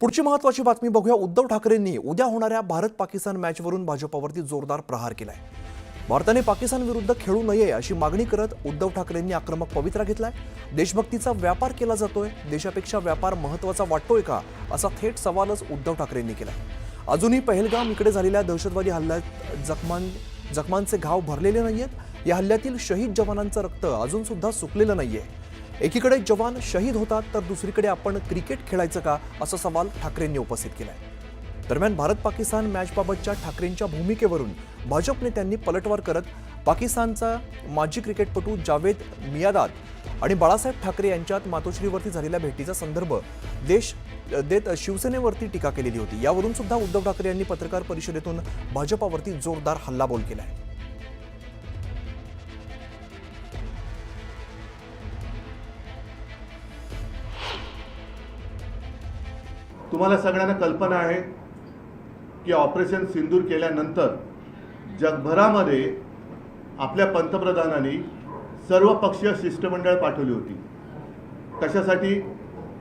पुढची महत्त्वाची बातमी बघूया। उद्धव ठाकरेंनी उद्या होणाऱ्या भारत-पाकिस्तान मॅचवरून भाजपावरती जोरदार प्रहार केलाय। भारताने पाकिस्तान विरुद्ध खेळू नये अशी मागणी करत उद्धव ठाकरेंनी आक्रमक पवित्रा घेतलाय। देशभक्तीचा व्यापार केला जातोय, देशापेक्षा व्यापार महत्त्वाचा वाटतोय का, असा थेट सवालच उद्धव ठाकरेंनी केलाय। अजूनही पहलगाम इकडे झालेल्या दहशतवादी हल्ल्यात जखमांचे घाव भरलेले नाहीयेत। या हल्ल्यातील शहीद जवानांचं रक्त अजून सुद्धा सुकलेलं नाहीये। एकीकडे जवान शहीद होतात तर दुसरीकडे आपण क्रिकेट खेळायचं का, असा सवाल ठाकरेंनी उपस्थित केलाय। दरम्यान भारत-पाकिस्तान मॅचबाबतच्या ठाकरेंच्या भूमिकेवरून भाजप नेत्यांनी पलटवार करत पाकिस्तानचा माजी क्रिकेटपटू जावेद मियादाद आणि बाळासाहेब ठाकरे यांच्यात मातोश्रीवरती झालेल्या भेटीचा संदर्भ देत शिवसेनेवरती टीका केलेली होती। यावरून सुद्धा उद्धव ठाकरे यांनी पत्रकार परिषदेतून भाजपावरती जोरदार हल्लाबोल केलाय। तुम्हाला सगळ्यांना कल्पना आहे की ऑपरेशन सिंदूर केल्यानंतर जगभरामध्ये आपल्या पंतप्रधानांनी सर्वपक्षीय शिष्टमंडळ पाठवली होती। कशासाठी?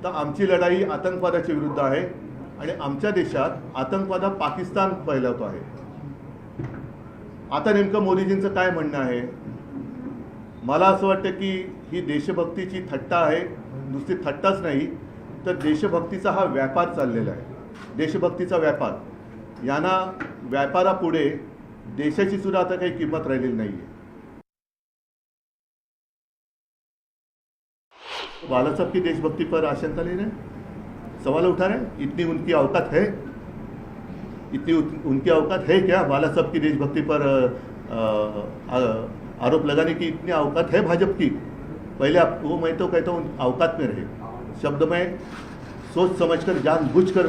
तर आमची लढाई आतंकवादाच्या विरुद्ध आहे आणि आमच्या देशात आतंकवाद पाकिस्तान फैलवतो आहे। आता नेमकं मोदीजींचं काय म्हणणं आहे? मला असं वाटतं की ही देशभक्तीची थट्टा आहे। नुसती थट्टाच नाही तर देशभक्तीचा हा व्यापार चाललेला आहे। देशभक्तीचा व्यापार, यांना व्यापारापुढे देशाची सुद्धा आता काही किंमत राहिलेली नाही है। बाला साहब की देशभक्ति पर आशंका ले रहे हैं, सवाल उठा रहे हैं। इतनी उनकी औकात है? इतनी उनकी औकात है क्या बाला साहब की देशभक्ति पर आरोप लगाने की? इतनी औकात है भाजपा की? पहले आप वो, मैं तो कहता हूँ औकात में रहे। शब्द मैं सोच समझकर जानबूझकर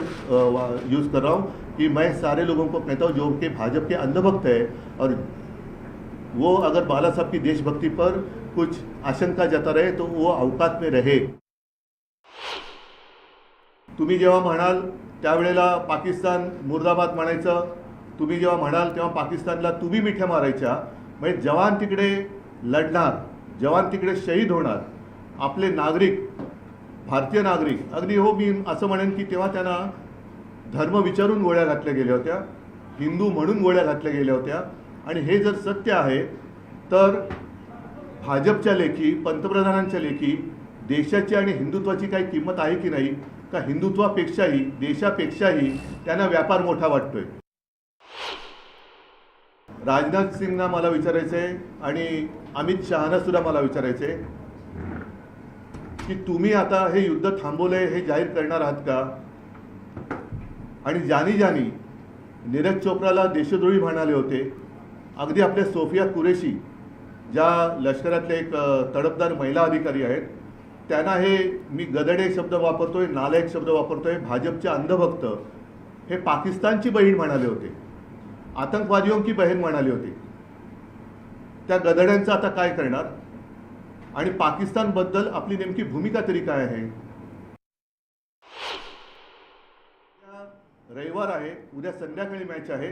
यूज़ कर रहा हूँ कि मैं सारे लोगों को कहता हूँ जो कि भाजपा के अंधभक्त है और वो अगर बाला साहब की देशभक्ति पर कुछ आशंका जता रहे तो वो औकात में रहे। तुम्ही जेव्हा म्हणाल त्यावेळेला पाकिस्तान मुर्दाबाद म्हणायचं, तुम्ही जेव्हा म्हणाल तेव्हा पाकिस्तानला तुम्ही मिठ्या मारायच्या। म्हणजे जवान तिकडे लढणार, जवान तिकडे शहीद होणार, आपले नागरिक, भारतीय नागरिक, अगदी हो मी असं म्हणेन की तेव्हा त्यांना धर्म विचारून गोळ्या घातल्या गेल्या होत्या, हिंदू म्हणून गोळ्या घातल्या गेल्या होत्या। आणि हे जर सत्य आहे तर भाजपच्या लेखी, पंतप्रधानांच्या लेखी देशाची आणि हिंदुत्वाची काही किंमत आहे की नाही? का हिंदुत्वापेक्षाही, देशापेक्षाही त्यांना व्यापार मोठा वाटतोय? राजनाथ सिंगना मला विचारायचं आहे आणि अमित शहाना सुद्धा मला विचारायचं आहे की तुम्ही आता हे युद्ध थांबवलंय हे जाहीर करणार आहात का? आणि जानी नीरज चोप्राला देशद्रोही म्हणाले होते। अगदी आपल्या सोफिया कुरेशी ज्या लष्करातले एक तडफदार महिला अधिकारी आहेत, त्यांना हे मी गदडे शब्द वापरतोय, नालायक शब्द वापरतोय, भाजपचे अंधभक्त हे पाकिस्तानची बहीण म्हणाले होते, आतंकवादियों की बहन म्हणाले होते। त्या गदड्यांचं आता काय करणार? आणि पाकिस्तान बद्दल आपली नेमकी भूमिका तरी काय आहे? रविवार आहे, उद्या संध्याकाळी मॅच आहे।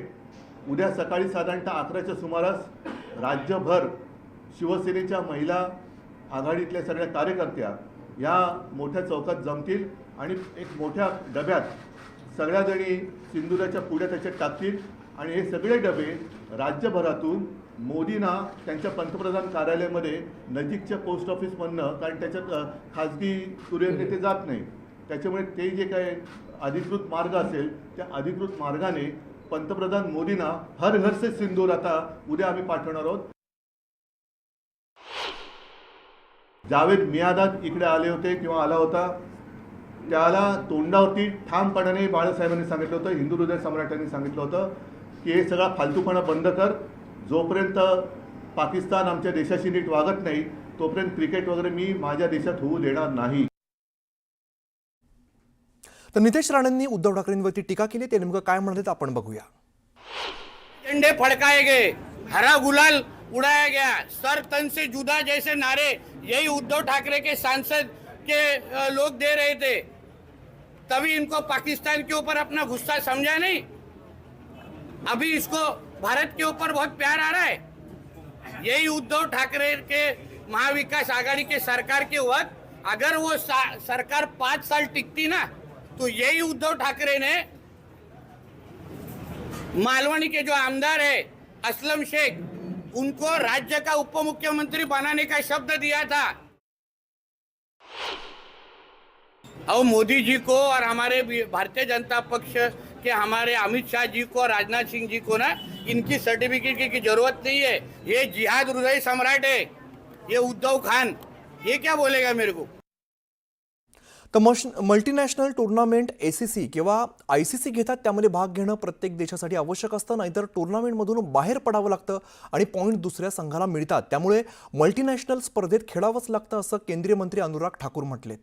उद्या सकाळी साधारणतः 11च्या सुमारास राज्यभर शिवसेनेच्या महिला आघाडीतल्या सगळ्या कार्यकर्त्या या मोठ्या चौकात जमतील आणि एक मोठ्या डब्यात सगळ्या जणी सिंदुराच्या पुढ्या त्याच्यात टाकतील आणि हे सगळे डबे राज्यभरातून मोदींना त्यांच्या पंतप्रधान कार्यालयामध्ये नजीकच्या पोस्ट ऑफिसमधनं, कारण त्याच्यात खाजगी कुरिअर नेते जात नाही, त्याच्यामुळे ते जे काय अधिकृत मार्ग असेल त्या अधिकृत मार्गाने पंतप्रधान मोदींना हर घर से सिंदूर आता उद्या आम्ही पाठवणार आहोत। जावेद मियादाद इकडे आले होते किंवा आला होता, त्याला तोंडावरती ठामपणाने बाळासाहेबांनी सांगितलं होतं, हिंदू हृदय सम्राटांनी सांगितलं होतं की हे सगळा फालतूपणा बंद कर। जोपर्यंत पाकिस्तान आमच्या देशाशी नीट वागत नाही तोपर्यंत क्रिकेट वगैरे मी माझ्या देशात होऊ देणार नाही। तर नितेश राणेंनी उद्धव ठाकरेंवरती टीका केली, ते नेमकं काय म्हणाले आपण बघूया। झंडे फड़काए गए, हरा गुलाल उड़ाया गया, सर तन से जुदा जैसे नारे यही उद्धव ठाकरे के सांसद के लोग दे रहे थे। तभी इनको पाकिस्तान के ऊपर अपना गुस्सा समझा नहीं। अभी इसको भारत के ऊपर बहुत प्यार आ रहा है। यही उद्धव ठाकरे के महाविकास आघाड़ी के सरकार के वक्त अगर वो सरकार 5 साल टिकती ना तो यही उद्धव ठाकरे ने मालवनी के जो आमदार है असलम शेख, उनको राज्य का उप मुख्यमंत्री बनाने का शब्द दिया था। और मोदी जी को और हमारे भारतीय जनता पक्ष के हमारे अमित शाह जी को और राजनाथ सिंह जी को ना इनकी सर्टिफिकेट की जरूरत नहीं है। ये जिहाद हृदय सम्राट है, ये उद्धव खान, ये क्या बोलेगा मेरे को। तर मल्टीनॅशनल टुर्नामेंट ACC किंवा ICC घेतात, त्यामध्ये भाग घेणं प्रत्येक देशासाठी आवश्यक असतं, नाहीतर टुर्नामेंटमधून बाहेर पडावं लागतं आणि पॉईंट दुसऱ्या संघाला मिळतात. त्यामुळे मल्टीनॅशनल स्पर्धेत खेळावंच लागतं, असं केंद्रीय मंत्री अनुराग ठाकूर म्हटलेत.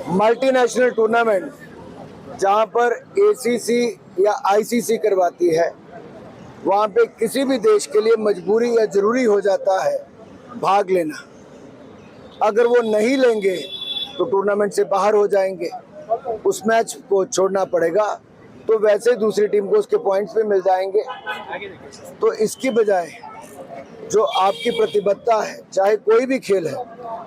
मल्टीनेशनल टूर्नामेंट जहां पर ACC या ICC करवाती है, वहां पे किसी भी देश के लिए मजबूरी या जरूरी हो जाता है भाग लेना। अगर वो नहीं लेंगे तो टूर्नामेंट से बाहर हो जाएंगे, उस मैच को छोड़ना पड़ेगा, तो वैसे दूसरी टीम को उसके पॉइंट्स भी मिल जाएंगे। तो इसकी बजाय जो आपकी प्रतिबद्धता है, चाहे कोई भी खेल है,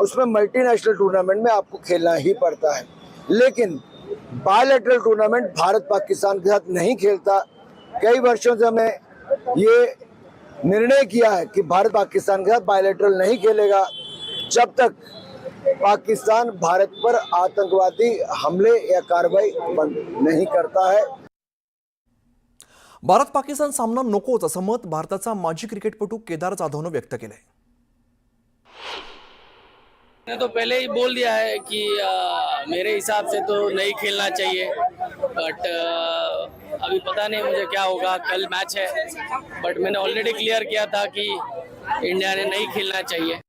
उसमें मल्टीनेशनल टूर्नामेंट में आपको खेलना ही पड़ता है। लेकिन बायलैटरल टूर्नामेंट भारत पाकिस्तान के साथ नहीं खेलता। कई वर्षों से हमने ये निर्णय किया है कि भारत पाकिस्तान के साथ बायलैटरल नहीं खेलेगा जब तक पाकिस्तान भारत पर आतंकवादी हमले या कार्रवाई बंद नहीं करता है। भारत पाकिस्तान सामना नकोच असं मत भारताचा माजी क्रिकेटपटू केदार जाधवनं व्यक्त केलंय. मैंने तो पहले ही बोल दिया है कि मेरे हिसाब से तो नहीं खेलना चाहिए, बट अभी पता नहीं मुझे क्या होगा। कल मैच है, बट मैंने ऑलरेडी क्लियर किया था कि इंडिया ने नहीं खेलना चाहिए।